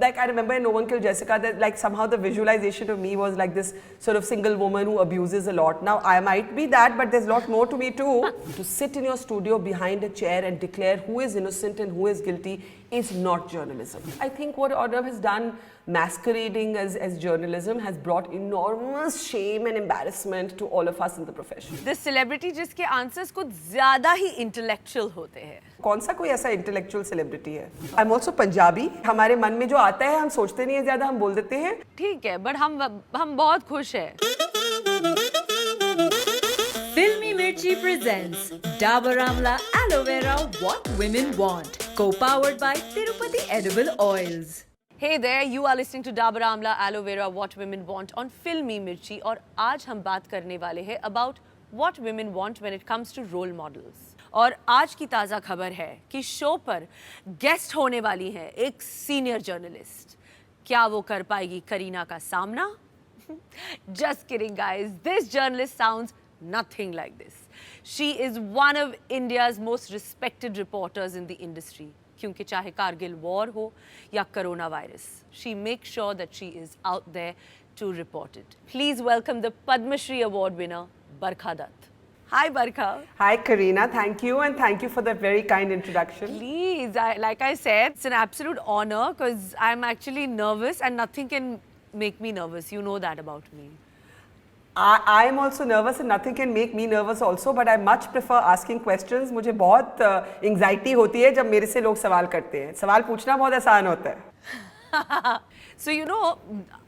Like I remember in No One Killed Jessica that like somehow the visualization of me was like this sort of single woman who abuses a lot. Now I might be that, but there's a lot more to me too. To sit in your studio behind a chair and declare who is innocent and who is guilty is not journalism. I think what Arnab has done masquerading as journalism has brought enormous shame and embarrassment to all of us in the profession. The celebrity जिसके answers कुछ ज़्यादा ही intellectual होते हैं. कौन सा कोई ऐसा intellectual celebrity है? I am also Punjabi. हमारे मन में जो आता है हम सोचते नहीं है ज्यादा, हम बोल देते हैं. ठीक है, बट हम बहुत खुश हैं. Filmy Mirchi presents Dabur Amla Aloe Vera What Women Want, co-powered by Tirupati Edible Oils. Hey there, you are listening to Dabur Amla Aloe Vera What Women Want on Filmy Mirchi और आज हम बात करने वाले हैं about what women want when it comes to role models. और आज की ताज़ा खबर है कि शो पर गेस्ट होने वाली है एक सीनियर जर्नलिस्ट. क्या वो कर पाएगी करीना का सामना? Just kidding guys, this journalist sounds nothing like this. She is one of India's most respected reporters in the industry. क्योंकि चाहे कारगिल वॉर हो या corona virus, she makes sure that she is out there to report it. Please welcome the Padma Shri Award winner, Barkha Dutt. Hi Barkha. Hi Kareena, thank you and thank you for that very kind introduction. Please, like I said, it's an absolute honor because I'm actually nervous and nothing can make me nervous. You know that about me. I am also nervous and nothing can make me nervous also, but I much prefer asking questions. मुझे बहुत anxiety होती है जब मेरे से लोग सवाल करते हैं. सवाल पूछना बहुत आसान होता है. So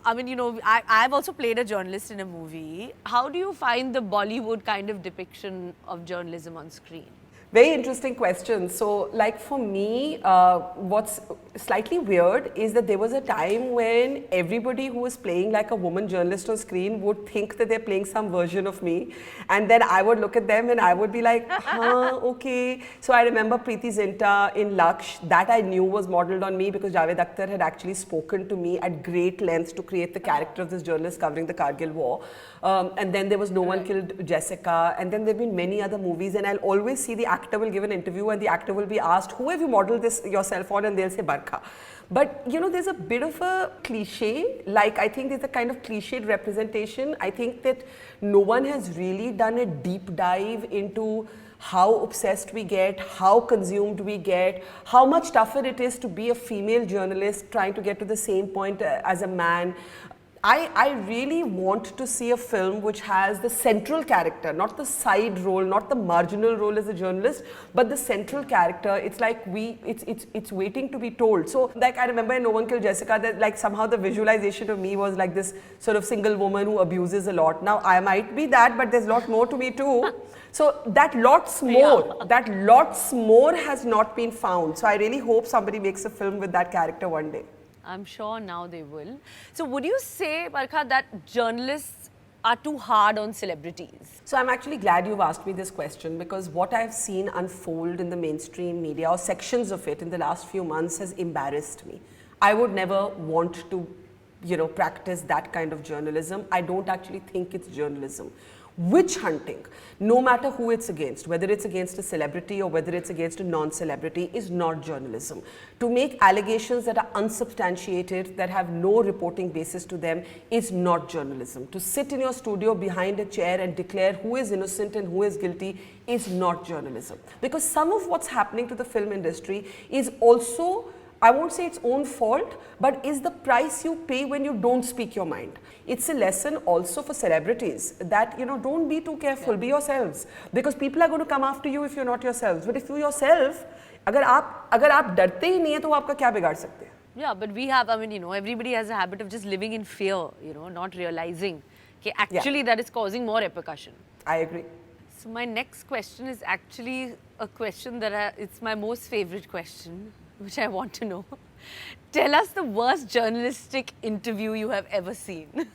I've also played a journalist in a movie. How do you find the Bollywood kind of depiction of journalism on screen? Very interesting question. So, like for me, what's slightly weird is that there was a time when everybody who was playing like a woman journalist on screen would think that they're playing some version of me. And then I would look at them and I would be like, okay. So I remember Preeti Zinta in Laksh, that I knew was modeled on me because Javed Akhtar had actually spoken to me at great lengths to create the character of this journalist covering the Kargil war. And then there was No One Killed Jessica. And then there have been many other movies. And I'll always see the actor will give an interview and the actor will be asked, who have you modeled this yourself on? And they'll say Barkha. But you know, there's a bit of a cliche, like I think there's a kind of cliched representation. I think that no one has really done a deep dive into how obsessed we get, how consumed we get, how much tougher it is to be a female journalist trying to get to the same point as a man. I really want to see a film which has the central character, not the side role, not the marginal role as a journalist, but the central character. It's like it's waiting to be told. So like I remember in No One Killed Jessica that like somehow the visualization of me was like this sort of single woman who abuses a lot. Now I might be that, but there's a lot more to me too. So that lots more has not been found. So I really hope somebody makes a film with that character one day. I'm sure now they will. So would you say, Barkha, that journalists are too hard on celebrities? So I'm actually glad you've asked me this question because what I've seen unfold in the mainstream media or sections of it in the last few months has embarrassed me. I would never want to, practice that kind of journalism. I don't actually think it's journalism. Witch hunting, no matter who it's against, whether it's against a celebrity or whether it's against a non-celebrity, is not journalism. To make allegations that are unsubstantiated, that have no reporting basis to them, is not journalism. To sit in your studio behind a chair and declare who is innocent and who is guilty is not journalism. Because some of what's happening to the film industry is also, I won't say its own fault, but is the price you pay when you don't speak your mind. It's a lesson also for celebrities that, don't be too careful, be yourselves. Because people are going to come after you if you're not yourselves. But if you yourself, अगर आप डरते ही नहीं है तो वो आपका क्या बिगाड़ सकते हैं? Yeah, but we have, everybody has a habit of just living in fear, not realizing that actually that is causing more repercussion. I agree. So my next question is actually a question that it's my most favorite question, which I want to know. Tell us the worst journalistic interview you have ever seen.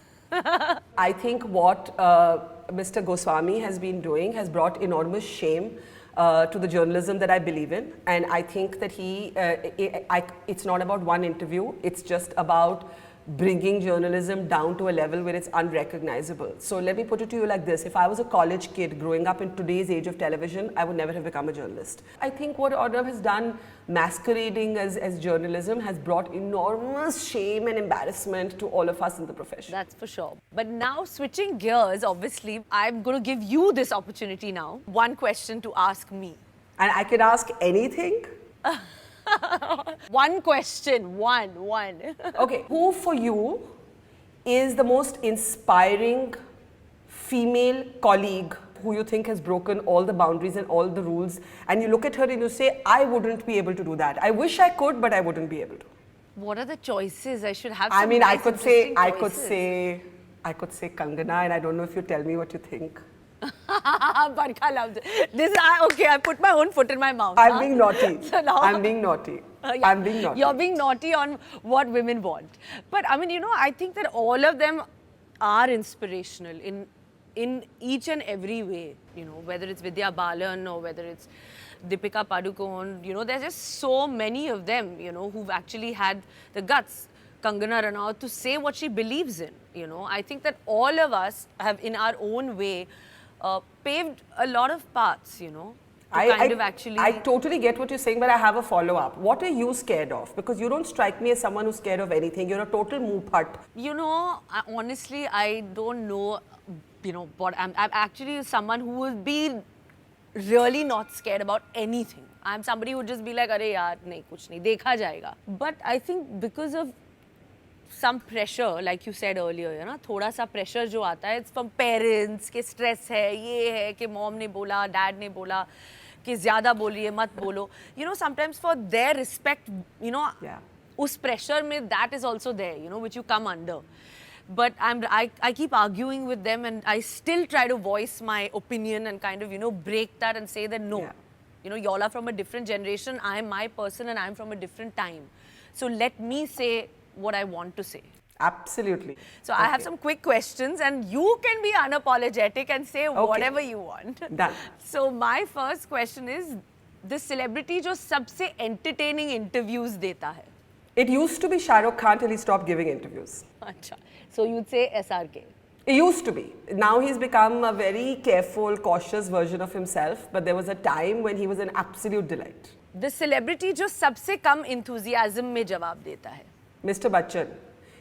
I think what Mr. Goswami has been doing has brought enormous shame to the journalism that I believe in. And I think that it's not about one interview, it's just about bringing journalism down to a level where it's unrecognizable. So let me put it to you like this. If I was a college kid growing up in today's age of television, I would never have become a journalist. I think what Arnav has done masquerading as journalism has brought enormous shame and embarrassment to all of us in the profession. That's for sure. But now switching gears, obviously, I'm going to give you this opportunity now. One question to ask me. And I can ask anything? One question, one. Okay, who for you is the most inspiring female colleague who you think has broken all the boundaries and all the rules, and you look at her and you say, I wouldn't be able to do that. I wish I could, but I wouldn't be able to. What are the choices? I should have I some mean, nice, I could say interesting Kangana, and I don't know if you tell me what you think. choices. Barkha loves it. Okay, I put my own foot in my mouth. I'm being naughty. So now- I'm being naughty. Yeah, I'm being naughty. You're being naughty on what women want. But I mean, I think that all of them are inspirational in each and every way. Whether it's Vidya Balan or whether it's Deepika Padukone, there's just so many of them, who've actually had the guts. Kangana Ranaut to say what she believes in. I think that all of us have, in our own way, paved a lot of paths. I totally get what you're saying, but I have a follow-up. What are you scared of? Because you don't strike me as someone who's scared of anything. You're a total mupat. Honestly, I don't know, what I'm actually someone who will be really not scared about anything. I'm somebody who would just be like, "Arey yaar, nahi, kuch nahi, dekha jayega." But I think because of some pressure, like you said earlier, thoda sa pressure jo aata hai, it's from parents, ke stress hai, ye hai, ke mom ne bola, dad ne bola, ke zyada bol rahi hai, mat bolo. Sometimes for their respect, Yeah. us pressure mein, that is also there, which you come under. But I keep arguing with them, and I still try to voice my opinion and kind of, break that and say that no. Yeah. Y'all are from a different generation, I am my person and I'm from a different time. So let me say what I want to say. Absolutely. So I have some quick questions and you can be unapologetic and say whatever you want. Done. So my first question is, the celebrity jo sabse entertaining interviews deta hai. It used to be Shah Rukh Khan till he stopped giving interviews. Acha. So you'd say SRK. It used to be. Now he's become a very careful, cautious version of himself, but there was a time when he was an absolute delight. The celebrity jo sabse kam enthusiasm mein jawab deta hai. Mr. Bachchan,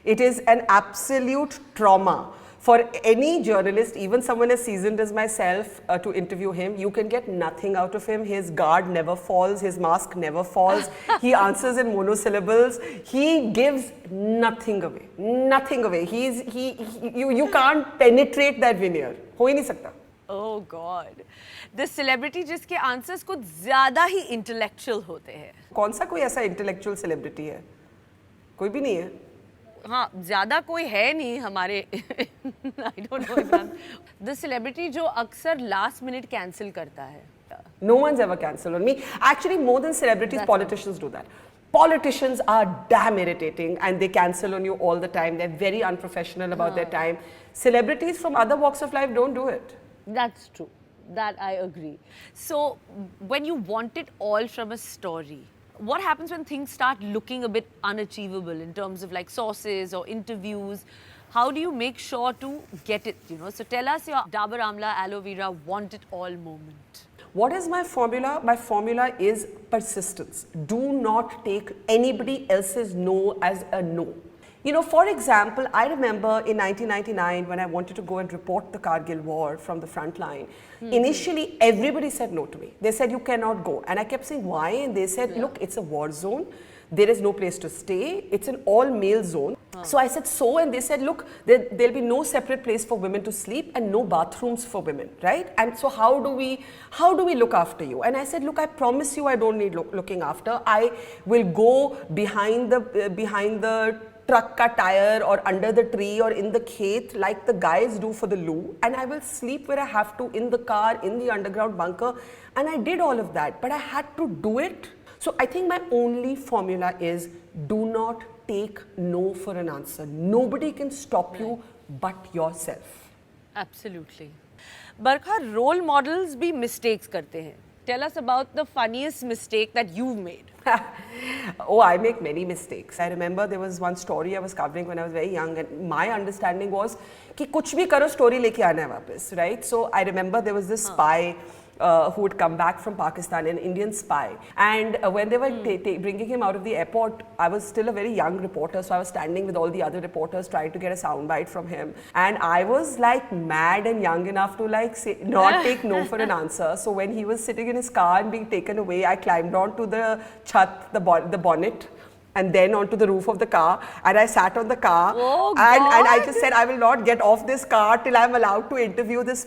it is an absolute trauma for any journalist, even someone as seasoned as myself, to interview him. You can get nothing out of him. His guard never falls, his mask never falls. He answers in monosyllables. He gives nothing away. Nothing away. You can't penetrate that veneer. हो ही नहीं सकता. Oh God. The celebrity जिसके answers कुछ ज़्यादा ही intellectual होते हैं. कौन सा कोई ऐसा intellectual celebrity है? कोई भी नहीं है. हाँ, ज़्यादा कोई है नहीं हमारे. I don't know. The celebrity जो अक्सर last minute cancel करता है. No one's ever cancelled on me. Actually, more than celebrities, politicians do that. Politicians are damn irritating and they cancel on you all the time. They're very unprofessional about their time. Celebrities from other walks of life don't do it. That's true. That I agree. So, when you want it all from a story, what happens when things start looking a bit unachievable in terms of like sources or interviews? How do you make sure to get it, So tell us your Dabur Amla Aloe Vera want it all moment. What is my formula? My formula is persistence. Do not take anybody else's no as a no. For example, I remember in 1999 when I wanted to go and report the Kargil war from the front line. Initially, everybody said no to me. They said, you cannot go. And I kept saying, why? And they said, look, it's a war zone. There is no place to stay. It's an all-male zone. So I said, so? And they said, look, there'll be no separate place for women to sleep and no bathrooms for women, right? And so how do we look after you? And I said, look, I promise you I don't need looking after. I will go behind the truck ka tire or under the tree or in the khet like the guys do for the loo, and I will sleep where I have to, in the car, in the underground bunker, and I did all of that, but I had to do it. So I think my only formula is do not take no for an answer. Nobody can stop you but yourself. Absolutely. Barkha, role models भी mistakes करते हैं. Tell us about the funniest mistake that you've made. Oh, I make many mistakes. I remember there was one story I was covering when I was very young, and my understanding was कि कुछ भी करो story लेके आना है वापस, right? So I remember there was this spy who would come back from Pakistan, an Indian spy, and when they were bringing him out of the airport, I was still a very young reporter, so I was standing with all the other reporters trying to get a soundbite from him, and I was like mad and young enough to like say, not take no for an answer. So when he was sitting in his car and being taken away, I climbed onto the chat, the bonnet, and then onto the roof of the car, and I sat on the car, and I just said, I will not get off this car till I'm allowed to interview this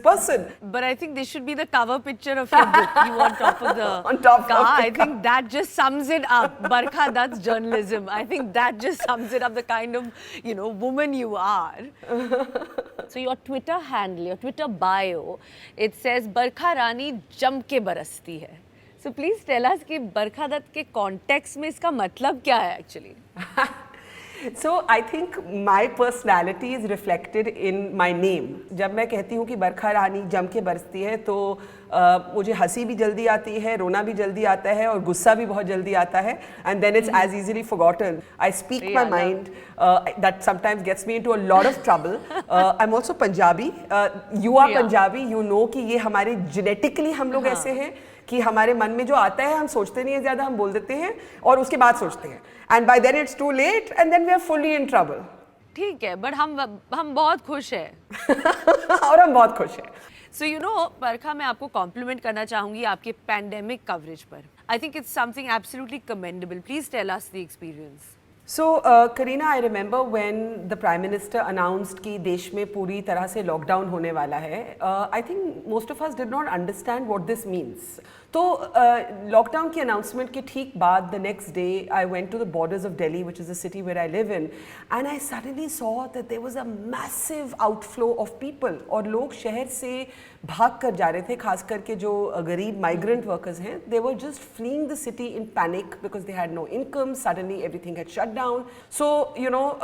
person. But I think this should be the cover picture of your book. You on top of the On top of car. the I think that just sums it up. Barkha, that's journalism. I think that just sums it up, the kind of, you know, woman you are. So your Twitter handle, your Twitter bio, it says Barkha Rani jam ke barasti hai. So please tell us कि बरखा दत्त के context में इसका मतलब क्या है actually? So I think my personality is reflected in my name. जब मैं कहती हूँ कि बरखा रानी जम के बरसती है, तो मुझे हंसी भी जल्दी आती है, रोना भी जल्दी आता है, और गुस्सा भी बहुत जल्दी आता है, and then it's as easily forgotten. I speak my mind. That sometimes gets me into a lot of trouble. I'm also Punjabi. You are Punjabi. You know कि ये हमारे genetically हम लोग ऐसे हैं कि हमारे मन में जो आता है हम सोचते नहीं है ज़्यादा, हम बोल देते हैं और उसके बाद सोचते हैं, and by then it's too late and then we are fully in trouble. ठीक है, but हम बहुत खुश हैं. और हम बहुत खुश हैं. So you know, बरखा, मैं आपको compliment करना चाहूँगी आपके pandemic coverage पर. I think it's something absolutely commendable. Please tell us the experience. So, Kareena, I remember when the Prime Minister announced कि देश में पूरी तरह से lockdown होने वाला है, I think most of us did not understand what this means. तो lockdown की announcement के ठीक बाद, the next day, I went to the borders of Delhi, which is the city where I live in, and I suddenly saw that there was a massive outflow of people, और लोग शहर से भाग कर जा रहे थे, खास करके जो गरीब migrant workers हैं, they were just fleeing the city in panic because they had no income. Suddenly everything had shut down. So, you know,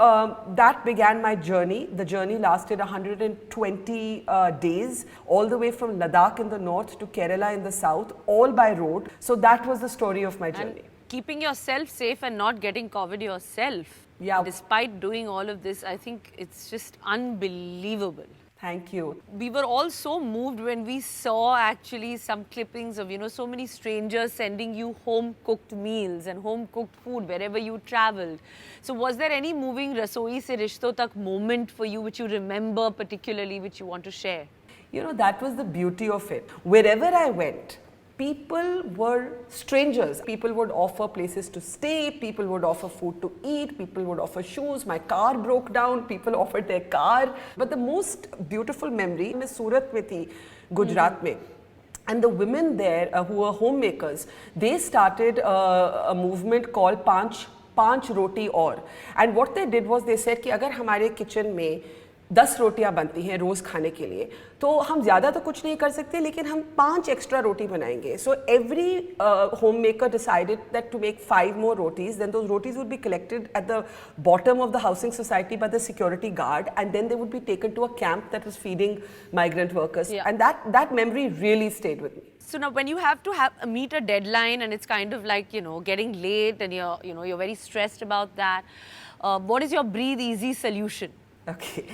that began my journey. The journey lasted 120 days, all the way from Ladakh in the north to Kerala in the south, all by road. So that was the story of my journey. And keeping yourself safe and not getting COVID yourself. Yeah. Despite doing all of this, I think it's just unbelievable. Thank you. We were all so moved when we saw actually some clippings of, you know, so many strangers sending you home cooked meals and home cooked food wherever you traveled. So was there any moving Rasoi Se Rishton Tak moment for you which you remember particularly, which you want to share? You know, that was the beauty of it. Wherever I went, people were strangers. People would offer places to stay, people would offer food to eat, people would offer shoes. My car broke down, people offered their car. But the most beautiful memory, मैं सूरत में थी, गुजरात में. And the women there who were homemakers, they started a movement called पांच रोटी और. And what they did was they said कि अगर हमारे kitchen में 10 रोटियां बनती हैं रोज़ खाने के लिए, तो हम ज़्यादा तो कुछ नहीं कर सकते, लेकिन हम 5 एक्स्ट्रा रोटी बनाएंगे. So every homemaker decided that to make 5 more rotis, then those rotis would be collected at the bottom of the housing society by the security guard, and then they would be taken to a camp that was feeding migrant workers. Yeah. And that memory really stayed with me. So now when you have to meet a deadline and it's kind of like, you know, getting late and you're very stressed about that, what is your breathe easy solution? Okay.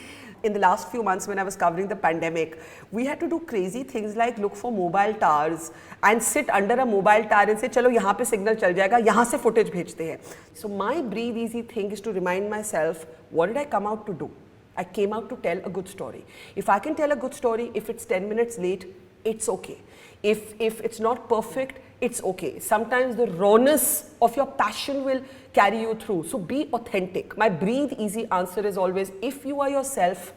In the last few months when I was covering the pandemic, we had to do crazy things like look for mobile towers and sit under a mobile tower and say, chalo yahan pe signal chal jayega, yahan se footage bhejte hain. So my breathe easy thing is to remind myself, what did I come out to do? I came out to tell a good story. If I can tell a good story, if it's 10 minutes late, it's okay. If it's not perfect, it's okay. Sometimes the rawness of your passion will carry you through. So be authentic. My breathe easy answer is always, if you are yourself,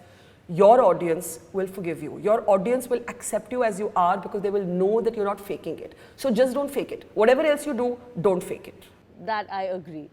your audience will forgive you. Your audience will accept you as you are because they will know that you're not faking it. So just don't fake it. Whatever else you do, don't fake it. That I agree.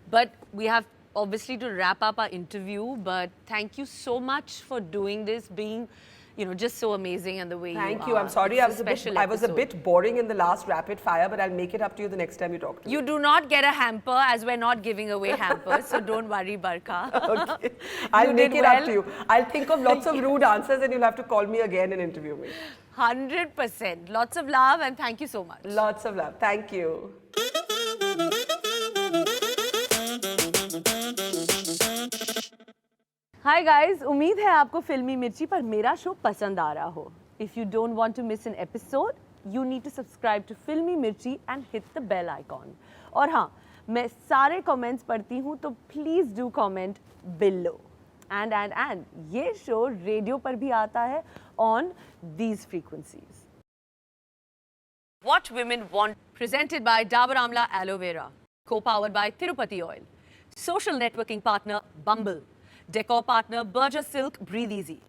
But we have obviously to wrap up our interview, but thank you so much for doing this, being, you know, just so amazing and the way Thank you you. are. I'm sorry I was a bit boring in the last rapid fire, but I'll make it up to you the next time you talk to me. You do not get a hamper, as we're not giving away hampers, so don't worry, Barkha. Okay. I'll make it up to you. I'll think of lots of rude answers and you'll have to call me again and interview me. 100%. Lots of love and thank you so much. Lots of love. Thank you. Hi guys, उम्मीद है आपको फिल्मी मिर्ची पर मेरा show पसंद आ रहा हो. If you don't want to miss an episode, you need to subscribe to फिल्मी मिर्ची and hit the bell icon. और हाँ, मैं सारे कमेंट्स पढ़ती हूँ तो please do comment below. And ये शो रेडियो पर भी आता है on these frequencies. What Women Want, presented by Dabur Amla Aloe Vera, co-powered by Tirupati Oil, social networking partner Bumble, decor partner Berger Silk Breathe Easy.